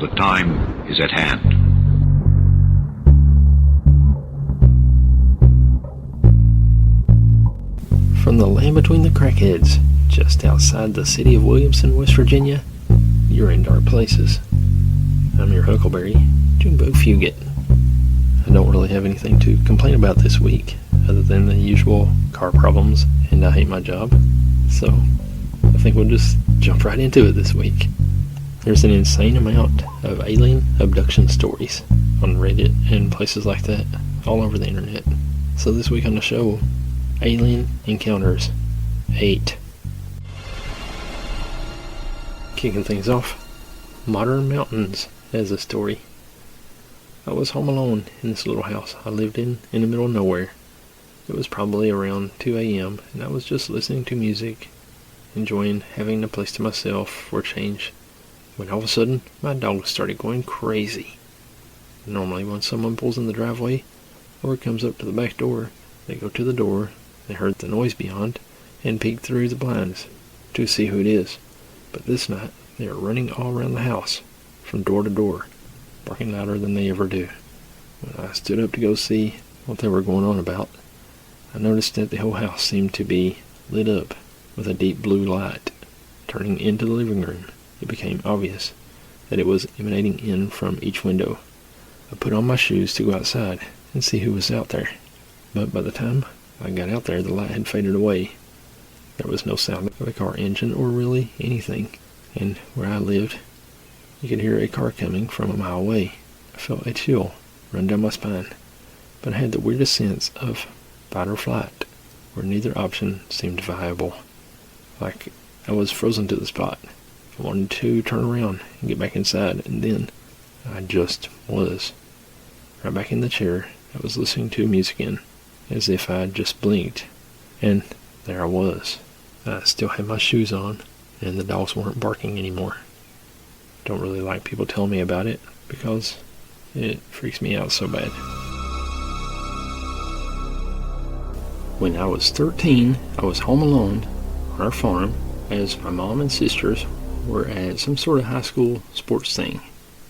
The time is at hand. From the land between the crackheads, just outside the city of Williamson, West Virginia, you're in Dark Places. I'm your Huckleberry, Jimbo Fugit. I don't really have anything to complain about this week, other than the usual car problems, and I hate my job. So, I think we'll just jump right into it this week. There's an insane amount of alien abduction stories on Reddit and places like that all over the internet. So this week on the show, Alien Encounters 8. Kicking things off, Modern Mountains as a story. I was home alone in this little house I lived in the middle of nowhere. It was probably around 2 a.m. and I was just listening to music, enjoying having the place to myself for a change, when all of a sudden my dog started going crazy. Normally when someone pulls in the driveway or comes up to the back door, they go to the door, they heard the noise beyond, and peek through the blinds to see who it is. But this night they are running all around the house, from door to door, barking louder than they ever do. When I stood up to go see what they were going on about, I noticed that the whole house seemed to be lit up with a deep blue light. Turning into the living room, it became obvious that it was emanating in from each window. I put on my shoes to go outside and see who was out there, but by the time I got out there, the light had faded away. There was no sound of a car engine or really anything, and where I lived, you could hear a car coming from a mile away. I felt a chill run down my spine, but I had the weirdest sense of fight or flight, where neither option seemed viable. Like I was frozen to the spot. I wanted to turn around and get back inside, and then I just was. Right back in the chair, I was listening to music again, as if I had just blinked, and there I was. I still had my shoes on, and the dogs weren't barking anymore. Don't really like people telling me about it, because it freaks me out so bad. When I was 13, I was home alone on our farm, as my mom and sisters were at some sort of high school sports thing.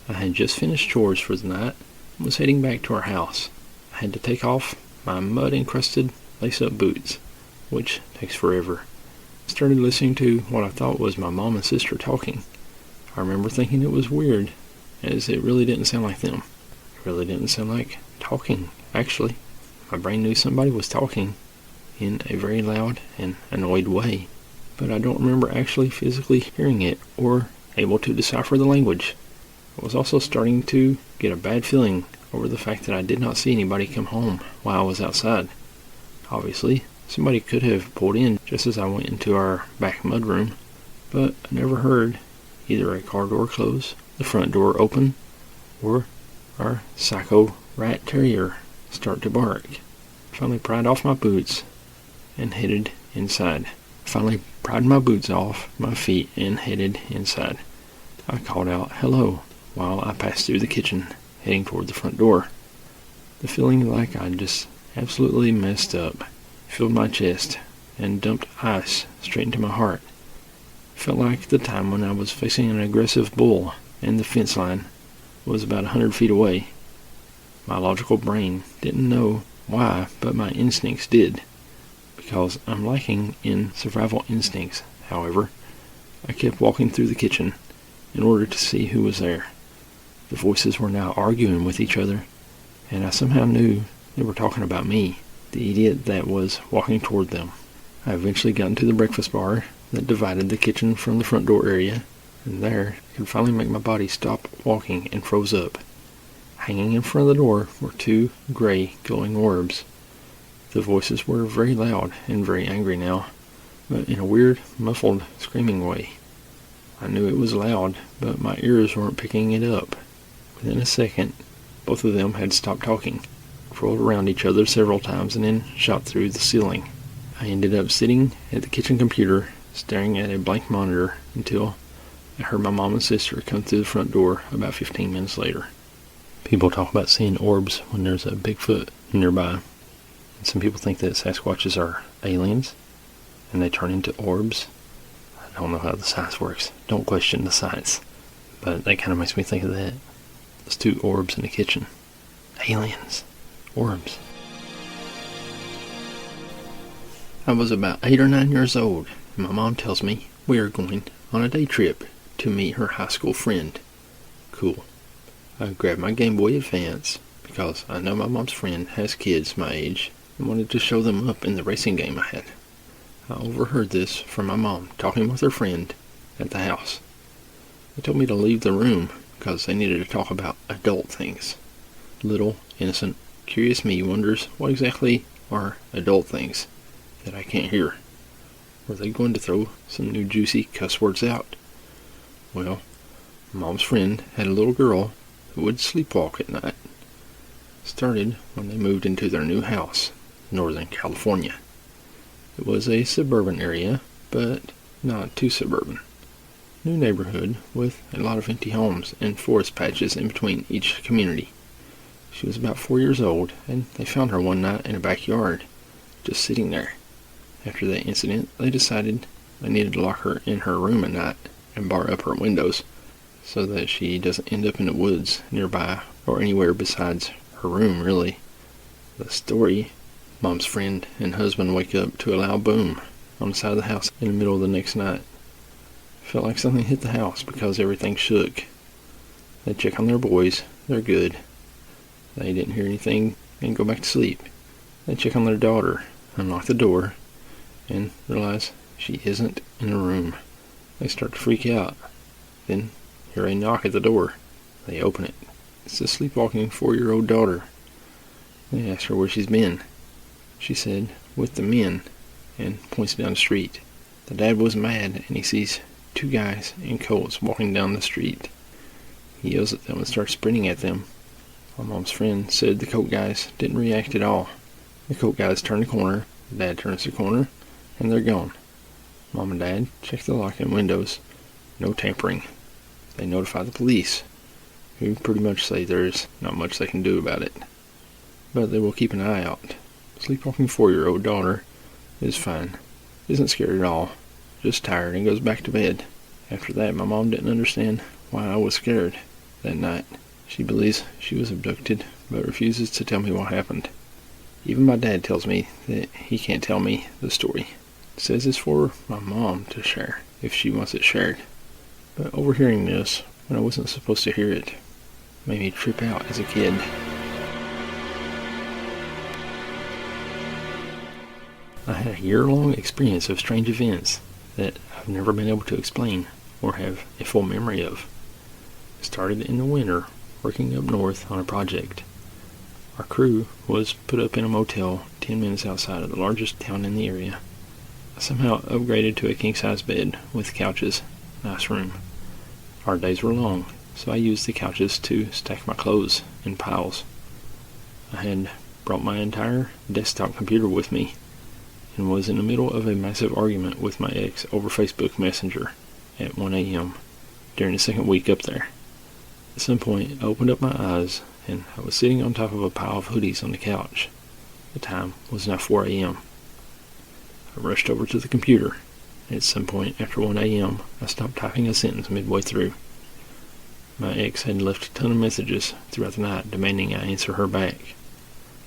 I had just finished chores for the night and was heading back to our house. I had to take off my mud-encrusted lace-up boots, which takes forever. I started listening to what I thought was my mom and sister talking. I remember thinking it was weird, as it really didn't sound like them. It really didn't sound like talking, actually. My brain knew somebody was talking in a very loud and annoyed way, but I don't remember actually physically hearing it or able to decipher the language. I was also starting to get a bad feeling over the fact that I did not see anybody come home while I was outside. Obviously, somebody could have pulled in just as I went into our back mudroom, but I never heard either a car door close, the front door open, or our psycho rat terrier start to bark. I finally pried off my boots and headed inside. Pried my boots off my feet and headed inside. I called out hello while I passed through the kitchen, heading toward the front door. The feeling like I just absolutely messed up filled my chest and dumped ice straight into my heart. It felt like the time when I was facing an aggressive bull and the fence line was about 100 feet away. My logical brain didn't know why, but my instincts did. Because I'm lacking in survival instincts, however, I kept walking through the kitchen in order to see who was there. The voices were now arguing with each other, and I somehow knew they were talking about me, the idiot that was walking toward them. I eventually got into the breakfast bar that divided the kitchen from the front door area, and there I could finally make my body stop walking and froze up. Hanging in front of the door were two gray glowing orbs. The voices were very loud and very angry now, but in a weird, muffled, screaming way. I knew it was loud, but my ears weren't picking it up. Within a second, both of them had stopped talking, rolled around each other several times, and then shot through the ceiling. I ended up sitting at the kitchen computer, staring at a blank monitor until I heard my mom and sister come through the front door about 15 minutes later. People talk about seeing orbs when there's a Bigfoot nearby. And some people think that Sasquatches are aliens, and they turn into orbs. I don't know how the science works. Don't question the science. But that kind of makes me think of that. Those two orbs in the kitchen. Aliens. Orbs. I was about 8 or 9 years old, and my mom tells me we are going on a day trip to meet her high school friend. Cool. I grabbed my Game Boy Advance because I know my mom's friend has kids my age and wanted to show them up in the racing game I had. I overheard this from my mom talking with her friend at the house. They told me to leave the room because they needed to talk about adult things. Little, innocent, curious me wonders what exactly are adult things that I can't hear. Were they going to throw some new juicy cuss words out? Well, Mom's friend had a little girl who would sleepwalk at night. Started when they moved into their new house, Northern California. It was a suburban area, but not too suburban. New neighborhood with a lot of empty homes and forest patches in between each community. She was about 4 years old, and they found her one night in a backyard, just sitting there. After that incident, they decided they needed to lock her in her room at night and bar up her windows so that she doesn't end up in the woods nearby or anywhere besides her room, really. The story: Mom's friend and husband wake up to a loud boom on the side of the house in the middle of the next night. Felt like something hit the house because everything shook. They check on their boys. They're good. They didn't hear anything and go back to sleep. They check on their daughter, unlock the door, and realize she isn't in the room. They start to freak out. Then hear a knock at the door. They open it. It's the sleepwalking 4-year-old daughter. They ask her where she's been. She said, with the men, and points down the street. The dad was mad, and he sees 2 guys in coats walking down the street. He yells at them and starts sprinting at them. My mom's friend said the coat guys didn't react at all. The coat guys turn the corner, the dad turns the corner, and they're gone. Mom and Dad check the lock and windows. No tampering. They notify the police, who pretty much say there's not much they can do about it. But they will keep an eye out. Sleepwalking 4-year-old daughter is fine. Isn't scared at all. Just tired and goes back to bed. After that, my mom didn't understand why I was scared that night. She believes she was abducted, but refuses to tell me what happened. Even my dad tells me that he can't tell me the story. Says it's for my mom to share, if she wants it shared. But overhearing this, when I wasn't supposed to hear it, made me trip out as a kid. I had a year-long experience of strange events that I've never been able to explain or have a full memory of. It started in the winter, working up north on a project. Our crew was put up in a motel 10 minutes outside of the largest town in the area. I somehow upgraded to a king-size bed with couches. Nice room. Our days were long, so I used the couches to stack my clothes in piles. I had brought my entire desktop computer with me and was in the middle of a massive argument with my ex over Facebook Messenger at 1 a.m. during the second week up there. At some point, I opened up my eyes, and I was sitting on top of a pile of hoodies on the couch. The time was now 4 a.m. I rushed over to the computer. At some point after 1 a.m., I stopped typing a sentence midway through. My ex had left a ton of messages throughout the night demanding I answer her back.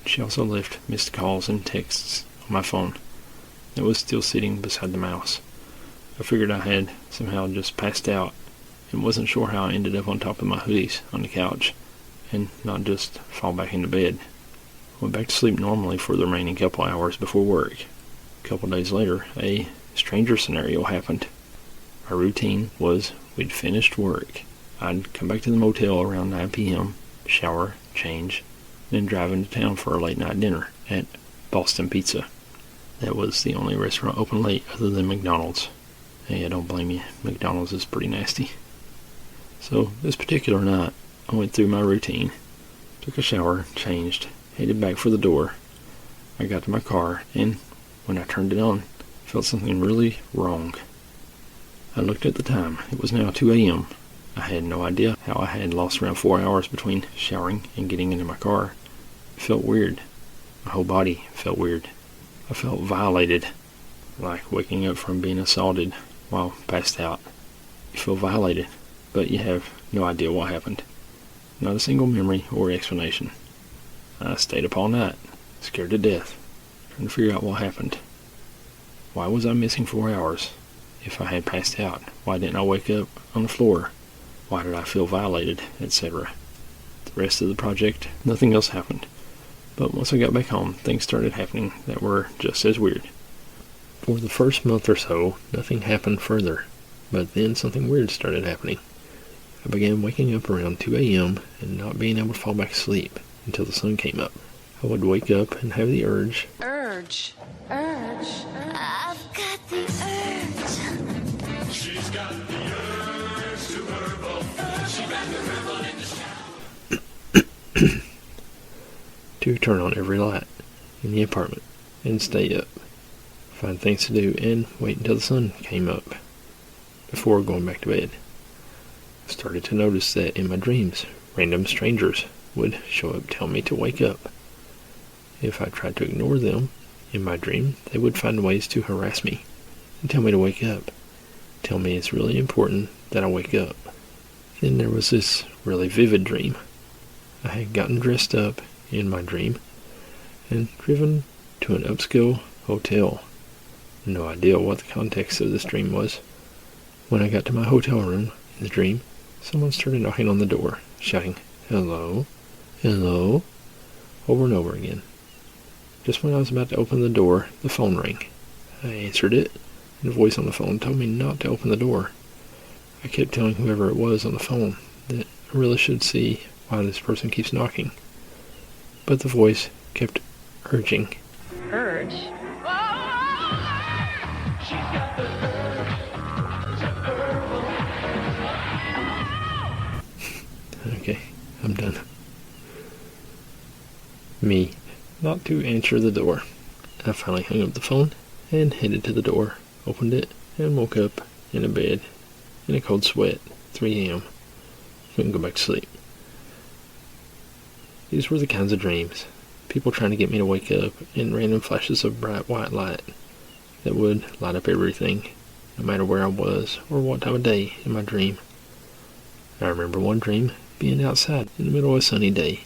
She also left missed calls and texts on my phone. It was still sitting beside the mouse. I figured I had somehow just passed out and wasn't sure how I ended up on top of my hoodies on the couch and not just fall back into bed. Went back to sleep normally for the remaining couple hours before work. A couple days later, a stranger scenario happened. My routine was we'd finished work. I'd come back to the motel around 9 p.m., shower, change, then drive into town for a late night dinner at Boston Pizza. That was the only restaurant open late other than McDonald's. Hey, I don't blame you. McDonald's is pretty nasty. So, this particular night, I went through my routine, took a shower, changed, headed back for the door. I got to my car, and when I turned it on, I felt something really wrong. I looked at the time. It was now 2 a.m. I had no idea how I had lost around 4 hours between showering and getting into my car. It felt weird. My whole body felt weird. I felt violated, like waking up from being assaulted while passed out. You feel violated, but you have no idea what happened. Not a single memory or explanation. I stayed up all night, scared to death, trying to figure out what happened. Why was I missing 4 hours? If I had passed out, why didn't I wake up on the floor? Why did I feel violated, etc.? The rest of the project, nothing else happened. But once I got back home, things started happening that were just as weird. For the first month or so, nothing happened further, but then something weird started happening. I began waking up around 2 a.m. and not being able to fall back asleep until the sun came up. I would wake up and have the urge. Urge. I've got the urge. She's got the urge to herbal. She got the herbal in the shower. To turn on every light in the apartment and stay up, find things to do, and wait until the sun came up before going back to bed. I started to notice that in my dreams, random strangers would show up, tell me to wake up. If I tried to ignore them in my dream, they would find ways to harass me and tell me to wake up, tell me it's really important that I wake up. Then there was this really vivid dream. I had gotten dressed up in my dream and driven to an upscale hotel. No idea what the context of this dream was. When I got to my hotel room in the dream, someone started knocking on the door, shouting, "Hello, hello," over and over again. Just when I was about to open the door, the phone rang. I answered it, and a voice on the phone told me not to open the door. I kept telling whoever it was on the phone that I really should see why this person keeps knocking. But the voice kept urging. Urge? She's got the urge to herbal. Okay, I'm done. Me, not to answer the door. I finally hung up the phone and headed to the door, opened it, and woke up in a bed in a cold sweat, 3 a.m. Couldn't go back to sleep. These were the kinds of dreams. People trying to get me to wake up, and random flashes of bright white light that would light up everything, no matter where I was or what time of day in my dream. I remember one dream being outside in the middle of a sunny day,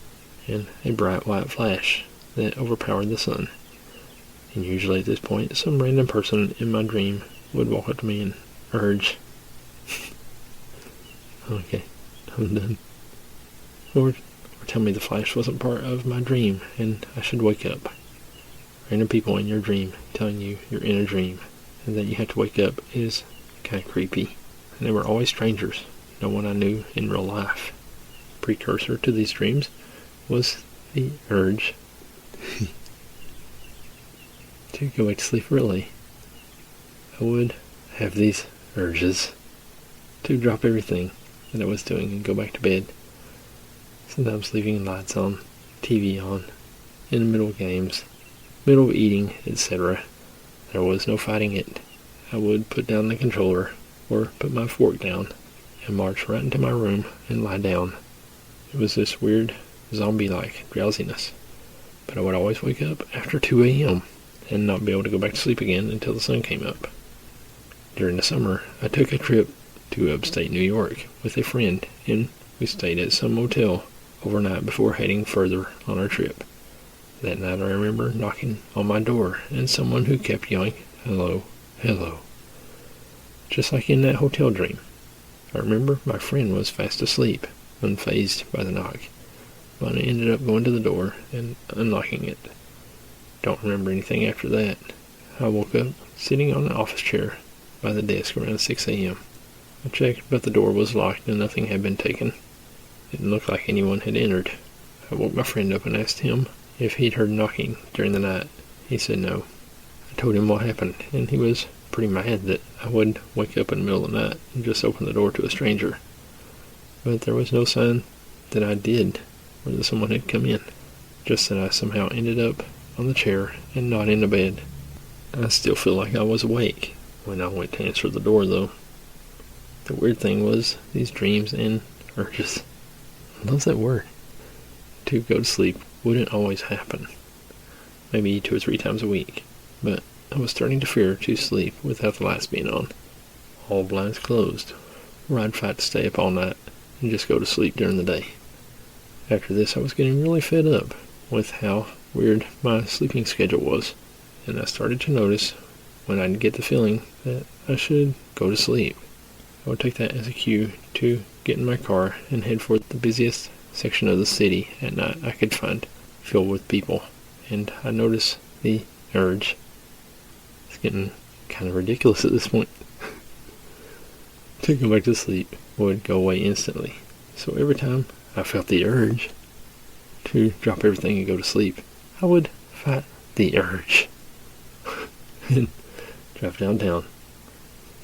and a bright white flash that overpowered the sun. And usually at this point, some random person in my dream would walk up to me and urge. Okay, I'm done. Or tell me the flash wasn't part of my dream and I should wake up. Random people in your dream telling you you're in a dream and that you have to wake up is kind of creepy. And they were always strangers, no one I knew in real life. Precursor to these dreams was the urge to go back to sleep early. I would have these urges to drop everything that I was doing and go back to bed. Sometimes leaving lights on, TV on, in the middle of games, middle of eating, etc. There was no fighting it. I would put down the controller or put my fork down and march right into my room and lie down. It was this weird zombie-like drowsiness. But I would always wake up after 2 a.m. and not be able to go back to sleep again until the sun came up. During the summer, I took a trip to upstate New York with a friend, and we stayed at some motel overnight before heading further on our trip. That night I remember knocking on my door and someone who kept yelling, "Hello, hello," just like in that hotel dream. I remember my friend was fast asleep, unfazed by the knock, but I ended up going to the door and unlocking it. Don't remember anything after that. I woke up sitting on an office chair by the desk around 6 a.m. I checked, but the door was locked and nothing had been taken. It didn't look like anyone had entered. I woke my friend up and asked him if he'd heard knocking during the night. He said no. I told him what happened, and he was pretty mad that I would wake up in the middle of the night and just open the door to a stranger. But there was no sign that I did or that someone had come in, just that I somehow ended up on the chair and not in the bed. I still feel like I was awake when I went to answer the door, though. The weird thing was these dreams and urges. I love that word. To go to sleep wouldn't always happen. Maybe 2 or 3 times a week. But I was starting to fear to sleep without the lights being on. All blinds closed. where I'd fight to stay up all night and just go to sleep during the day. After this, I was getting really fed up with how weird my sleeping schedule was, and I started to notice when I'd get the feeling that I should go to sleep, I would take that as a cue to get in my car and head for the busiest section of the city at night I could find, filled with people. And I noticed the urge. It's getting kind of ridiculous at this point. To go back to sleep would go away instantly. So every time I felt the urge to drop everything and go to sleep, I would fight the urge and drive downtown.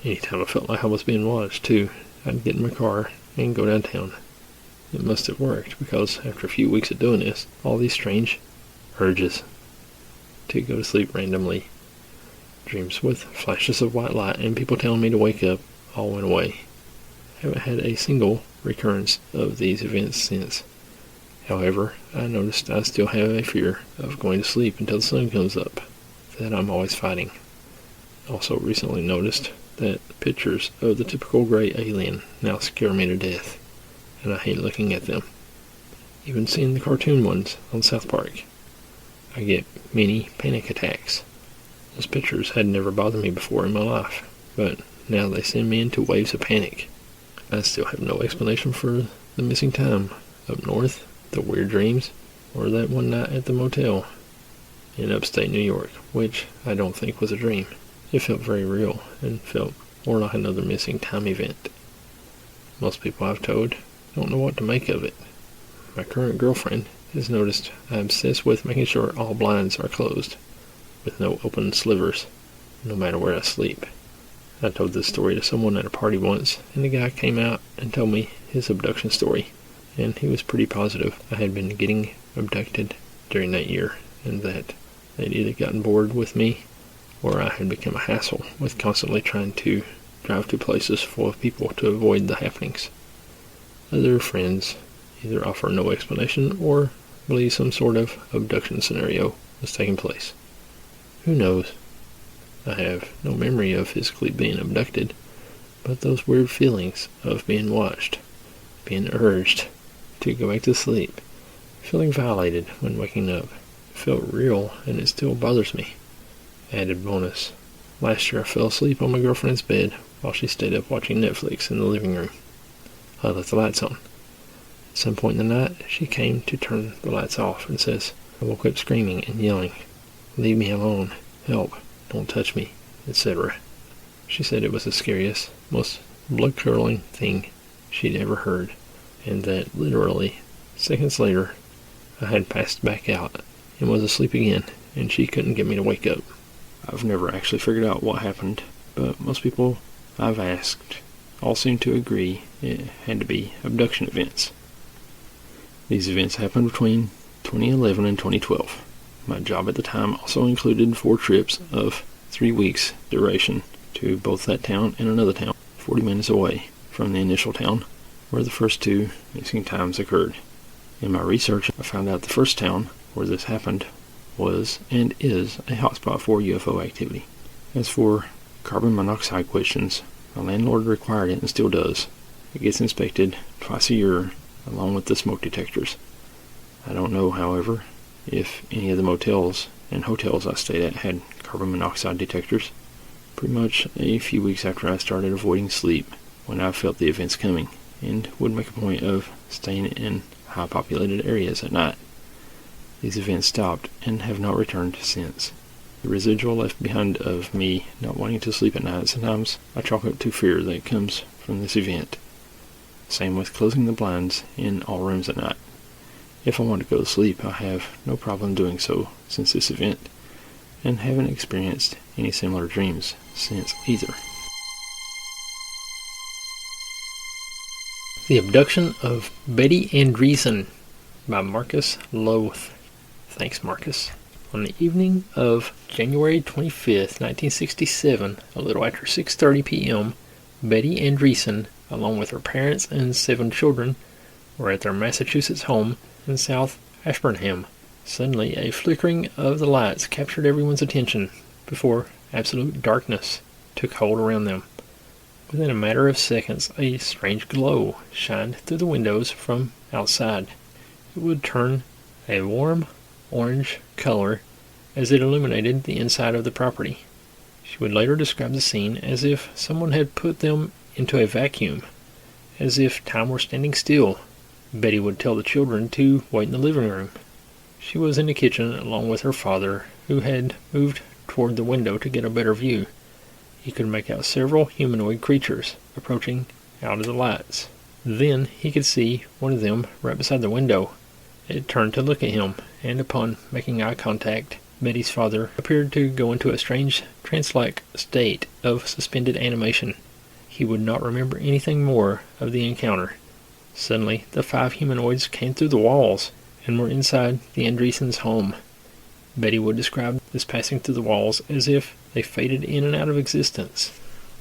Anytime I felt like I was being watched too, I'd get in my car and go downtown. It must have worked, because after a few weeks of doing this, all these strange urges to go to sleep randomly, dreams with flashes of white light, and people telling me to wake up all went away. I haven't had a single recurrence of these events since. However, I noticed I still have a fear of going to sleep until the sun comes up that I'm always fighting. Also recently noticed that pictures of the typical gray alien now scare me to death, and I hate looking at them. Even seeing the cartoon ones on South Park, I get mini panic attacks. Those pictures had never bothered me before in my life, but now they send me into waves of panic. I still have no explanation for the missing time up north, the weird dreams, or that one night at the motel in upstate New York, which I don't think was a dream. It felt very real and felt more like another missing time event. Most people I've told don't know what to make of it. My current girlfriend has noticed I'm obsessed with making sure all blinds are closed, with no open slivers, no matter where I sleep. I told this story to someone at a party once, and the guy came out and told me his abduction story, and he was pretty positive I had been getting abducted during that year, and that they'd either gotten bored with me or I had become a hassle with constantly trying to drive to places full of people to avoid the happenings. Other friends either offer no explanation or believe some sort of abduction scenario was taking place. Who knows? I have no memory of physically being abducted, but those weird feelings of being watched, being urged to go back to sleep, feeling violated when waking up, felt real, and it still bothers me. Added bonus: last year I fell asleep on my girlfriend's bed while she stayed up watching Netflix in the living room. I left the lights on. At some point in the night, she came to turn the lights off and says, I woke up screaming and yelling, "Leave me alone, help, don't touch me," etc. She said it was the scariest, most blood-curdling thing she'd ever heard, and that literally seconds later I had passed back out and was asleep again, and she couldn't get me to wake up. I've never actually figured out what happened, but most people I've asked all seem to agree it had to be abduction events. These events happened between 2011 and 2012. My job at the time also included 4 trips of 3 weeks duration to both that town and another town 40 minutes away from the initial town where the first 2 missing times occurred. In my research, I found out the first town where this happened was and is a hotspot for UFO activity. As for carbon monoxide questions, my landlord required it and still does. It gets inspected twice a year along with the smoke detectors. I don't know, however, if any of the motels and hotels I stayed at had carbon monoxide detectors. Pretty much a few weeks after I started avoiding sleep, when I felt the events coming, and would make a point of staying in high populated areas at night. These events stopped and have not returned since. The residual left behind of me not wanting to sleep at night, sometimes I chalk up to fear that comes from this event. Same with closing the blinds in all rooms at night. If I want to go to sleep, I have no problem doing so since this event, and haven't experienced any similar dreams since either. The Abduction of Betty Andreessen by Marcus Loth. Thanks, Marcus. On the evening of January 25th, 1967, a little after 6:30 p.m., Betty Andreessen, along with her parents and 7 children, were at their Massachusetts home in South Ashburnham. Suddenly, a flickering of the lights captured everyone's attention before absolute darkness took hold around them. Within a matter of seconds, a strange glow shined through the windows from outside. It would turn a warm orange color as it illuminated the inside of the property. She would later describe the scene as if someone had put them into a vacuum, as if time were standing still. Betty would tell the children to wait in the living room. She was in the kitchen along with her father, who had moved toward the window to get a better view. He could make out several humanoid creatures approaching out of the lights. Then he could see one of them right beside the window. It turned to look at him, and upon making eye contact, Betty's father appeared to go into a strange trance-like state of suspended animation. He would not remember anything more of the encounter. Suddenly, the 5 humanoids came through the walls and were inside the Andreessens' home. Betty would describe this passing through the walls as if they faded in and out of existence.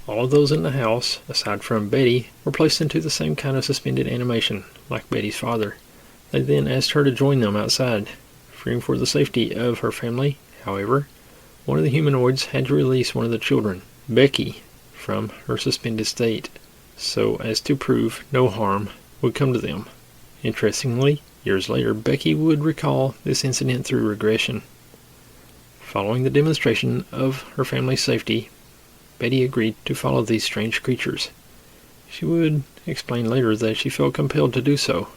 All of those in the house, aside from Betty, were placed into the same kind of suspended animation, like Betty's father. They then asked her to join them outside. Fearing for the safety of her family, however, one of the humanoids had to release one of the children, Becky, from her suspended state, so as to prove no harm would come to them. Interestingly, years later, Becky would recall this incident through regression. Following the demonstration of her family's safety, Betty agreed to follow these strange creatures. She would explain later that she felt compelled to do so.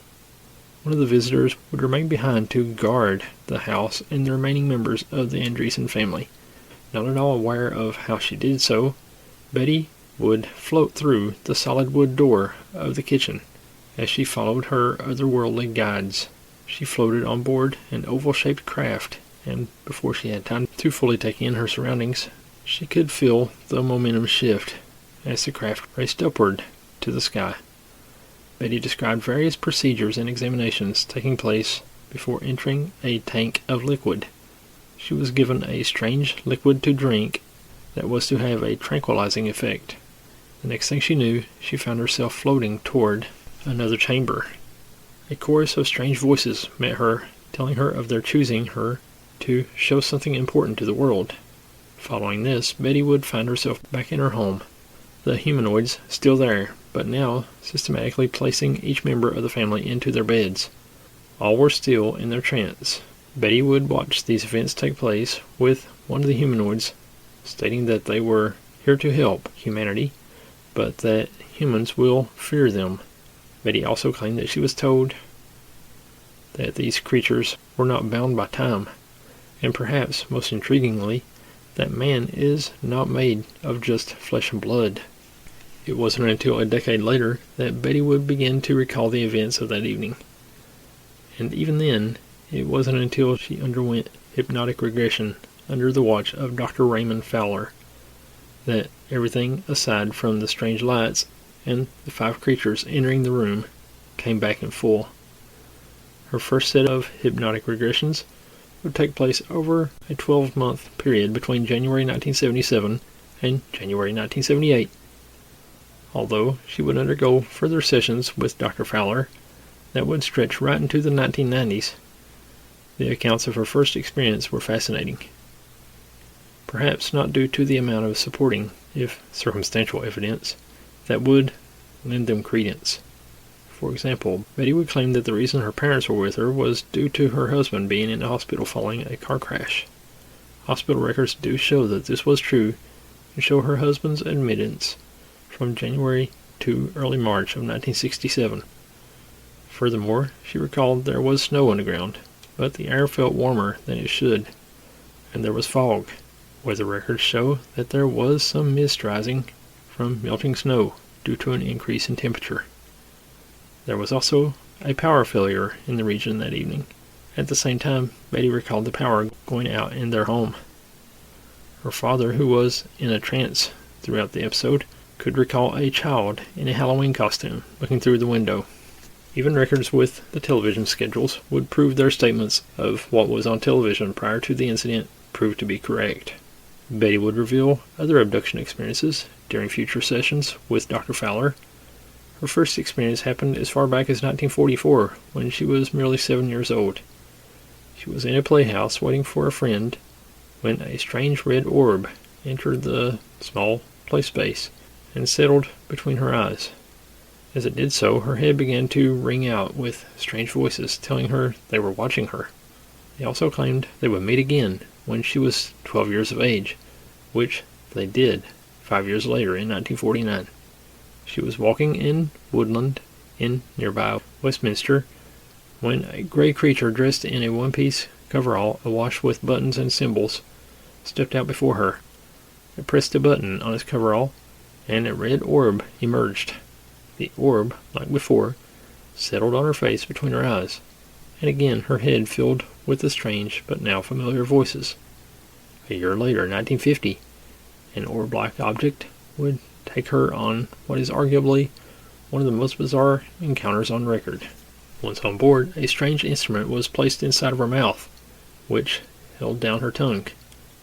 One of the visitors would remain behind to guard the house and the remaining members of the Andreessen family. Not at all aware of how she did so, Betty would float through the solid wood door of the kitchen as she followed her otherworldly guides. She floated on board an oval-shaped craft, and before she had time to fully take in her surroundings, she could feel the momentum shift as the craft raced upward to the sky. Betty described various procedures and examinations taking place before entering a tank of liquid. She was given a strange liquid to drink that was to have a tranquilizing effect. The next thing she knew, she found herself floating toward another chamber. A chorus of strange voices met her, telling her of their choosing her to show something important to the world. Following this, Betty would find herself back in her home, the humanoids still there, but now systematically placing each member of the family into their beds. All were still in their trance. Betty would watch these events take place, with one of the humanoids stating that they were here to help humanity, but that humans will fear them. Betty also claimed that she was told that these creatures were not bound by time, and perhaps most intriguingly, that man is not made of just flesh and blood. It wasn't until a decade later that Betty would begin to recall the events of that evening. And even then, it wasn't until she underwent hypnotic regression under the watch of Dr. Raymond Fowler that everything aside from the strange lights and the 5 creatures entering the room came back in full. Her first set of hypnotic regressions would take place over a 12-month period between January 1977 and January 1978. Although she would undergo further sessions with Dr. Fowler that would stretch right into the 1990s, the accounts of her first experience were fascinating. Perhaps not due to the amount of supporting, if circumstantial evidence, that would lend them credence. For example, Betty would claim that the reason her parents were with her was due to her husband being in the hospital following a car crash. Hospital records do show that this was true, and show her husband's admittance from January to early March of 1967. Furthermore, she recalled there was snow on the ground, but the air felt warmer than it should, and there was fog. Weather records show that there was some mist rising from melting snow due to an increase in temperature. There was also a power failure in the region that evening. At the same time, Betty recalled the power going out in their home. Her father, who was in a trance throughout the episode, could recall a child in a Halloween costume looking through the window. Even records with the television schedules would prove their statements of what was on television prior to the incident proved to be correct. Betty would reveal other abduction experiences during future sessions with Dr. Fowler. Her first experience happened as far back as 1944, when she was merely 7 years old. She was in a playhouse waiting for a friend when a strange red orb entered the small play space. and settled between her eyes. As it did so, her head began to ring out with strange voices telling her they were watching her. They also claimed they would meet again when she was 12 years of age, which they did 5 years later in 1949. She was walking in Woodland in nearby Westminster when a gray creature dressed in a one-piece coverall awash with buttons and symbols stepped out before her. It pressed a button on his coverall, and a red orb emerged. The orb, like before, settled on her face between her eyes, and again her head filled with the strange but now familiar voices. A year later, 1950, an orb-like object would take her on what is arguably one of the most bizarre encounters on record. Once on board, a strange instrument was placed inside of her mouth, which held down her tongue.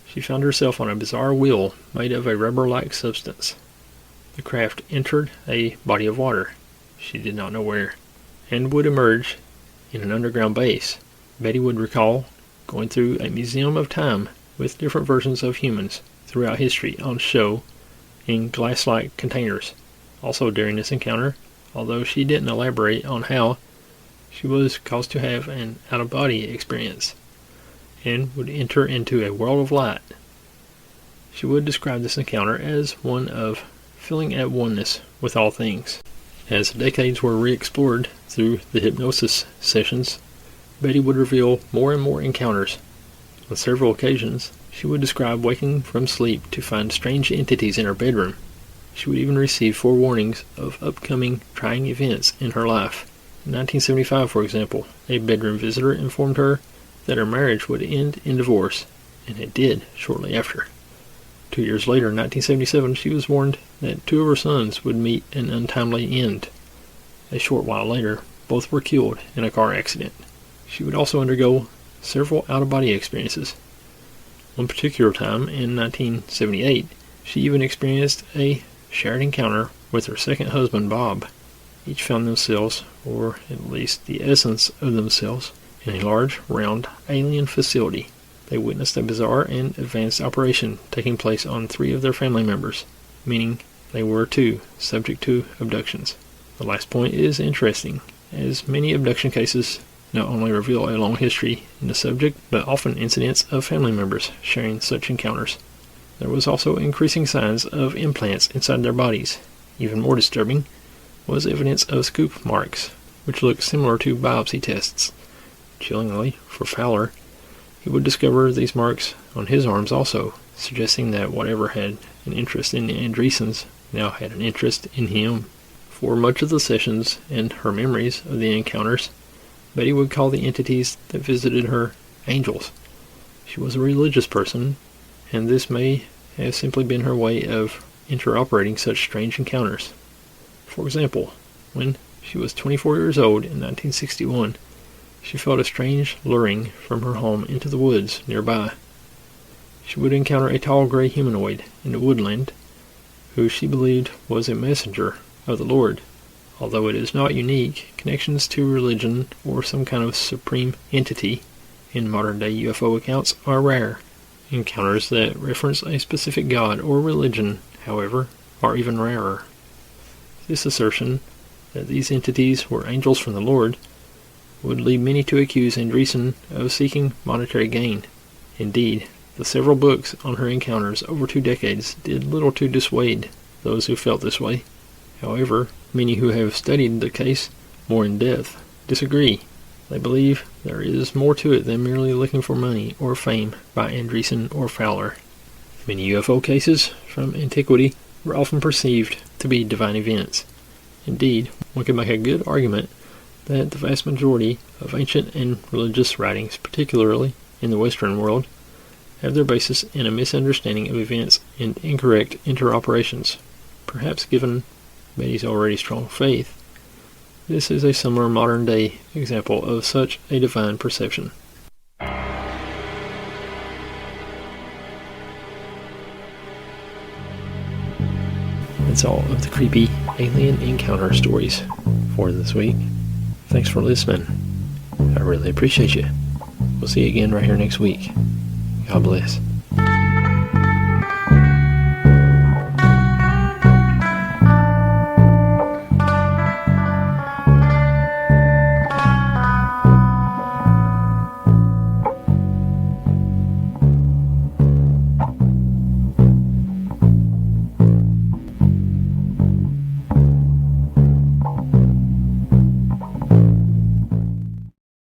She found herself on a bizarre wheel made of a rubber-like substance. The craft entered a body of water, she did not know where, and would emerge in an underground base. Betty would recall going through a museum of time with different versions of humans throughout history on show in glass-like containers. Also during this encounter, although she didn't elaborate on how, she was caused to have an out-of-body experience and would enter into a world of light. She would describe this encounter as one of feeling at oneness with all things. As the decades were re-explored through the hypnosis sessions, Betty would reveal more and more encounters. On several occasions, she would describe waking from sleep to find strange entities in her bedroom. She would even receive forewarnings of upcoming trying events in her life. In 1975, for example, a bedroom visitor informed her that her marriage would end in divorce, and it did shortly after. 2 years later, in 1977, she was warned that 2 of her sons would meet an untimely end. A short while later, both were killed in a car accident. She would also undergo several out-of-body experiences. One particular time, in 1978, she even experienced a shared encounter with her second husband, Bob. Each found themselves, or at least the essence of themselves, in a large, round, alien facility. They witnessed a bizarre and advanced operation taking place on 3 of their family members, meaning they were too subject to abductions. The last point is interesting, as many abduction cases not only reveal a long history in the subject, but often incidents of family members sharing such encounters. There was also increasing signs of implants inside their bodies. Even more disturbing was evidence of scoop marks, which looked similar to biopsy tests. Chillingly, for Fowler, he would discover these marks on his arms also, suggesting that whatever had an interest in the Andreessens now had an interest in him. For much of the sessions and her memories of the encounters, Betty would call the entities that visited her angels. She was a religious person, and this may have simply been her way of interoperating such strange encounters. For example, when she was 24 years old in 1961, she felt a strange luring from her home into the woods nearby. She would encounter a tall gray humanoid in the woodland, who she believed was a messenger of the Lord. Although it is not unique, connections to religion or some kind of supreme entity in modern-day UFO accounts are rare. Encounters that reference a specific god or religion, however, are even rarer. This assertion that these entities were angels from the Lord would lead many to accuse Andreessen of seeking monetary gain. Indeed, the several books on her encounters over 2 decades did little to dissuade those who felt this way. However, many who have studied the case more in depth disagree. They believe there is more to it than merely looking for money or fame by Andreessen or Fowler. Many UFO cases from antiquity were often perceived to be divine events. Indeed, one can make a good argument that the vast majority of ancient and religious writings, particularly in the Western world, have their basis in a misunderstanding of events and incorrect interoperations. Perhaps given Betty's already strong faith, this is a similar modern-day example of such a divine perception. That's all of the creepy alien encounter stories for this week. Thanks for listening. I really appreciate you. We'll see you again right here next week. God bless.